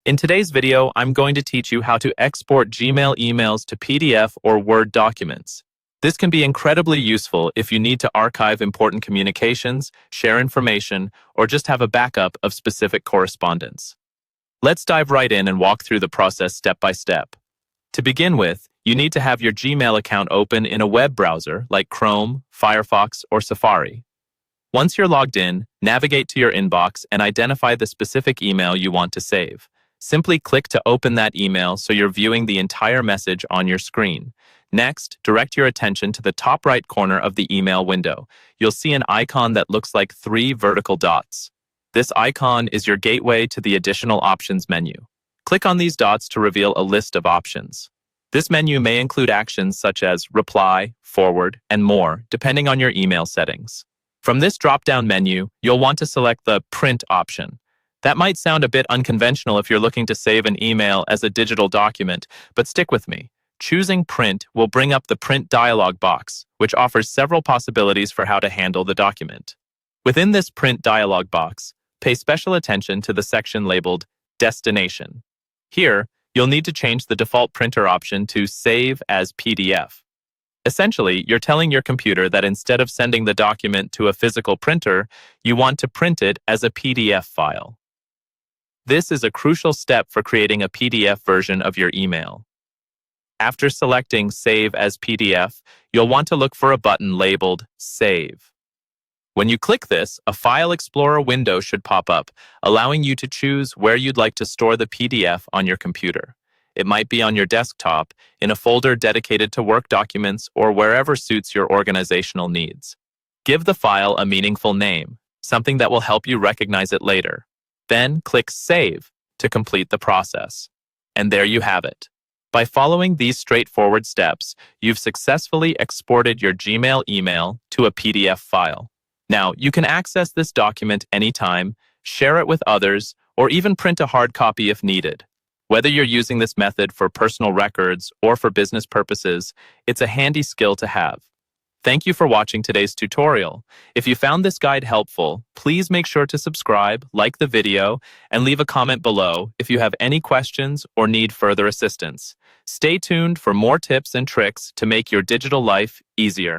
In today's video, I'm going to teach you how to export Gmail emails to PDF or Word documents. This can be incredibly useful if you need to archive important communications, share information, or just have a backup of specific correspondence. Let's dive right in and walk through the process step by step. To begin with, you need to have your Gmail account open in a web browser like Chrome, Firefox, or Safari. Once you're logged in, navigate to your inbox and identify the specific email you want to save. Simply click to open that email so you're viewing the entire message on your screen. Next, direct your attention to the top right corner of the email window. You'll see an icon that looks like 3 vertical dots. This icon is your gateway to the Additional Options menu. Click on these dots to reveal a list of options. This menu may include actions such as reply, forward, and more, depending on your email settings. From this drop-down menu, you'll want to select the Print option. That might sound a bit unconventional if you're looking to save an email as a digital document, but stick with me. Choosing Print will bring up the Print dialog box, which offers several possibilities for how to handle the document. Within this Print dialog box, pay special attention to the section labeled Destination. Here, you'll need to change the default printer option to Save as PDF. Essentially, you're telling your computer that instead of sending the document to a physical printer, you want to print it as a PDF file. This is a crucial step for creating a PDF version of your email. After selecting Save as PDF, you'll want to look for a button labeled Save. When you click this, a File Explorer window should pop up, allowing you to choose where you'd like to store the PDF on your computer. It might be on your desktop, in a folder dedicated to work documents, or wherever suits your organizational needs. Give the file a meaningful name, something that will help you recognize it later. Then click Save to complete the process. And there you have it. By following these straightforward steps, you've successfully exported your Gmail email to a PDF file. Now, you can access this document anytime, share it with others, or even print a hard copy if needed. Whether you're using this method for personal records or for business purposes, it's a handy skill to have. Thank you for watching today's tutorial. If you found this guide helpful, please make sure to subscribe, like the video, and leave a comment below if you have any questions or need further assistance. Stay tuned for more tips and tricks to make your digital life easier.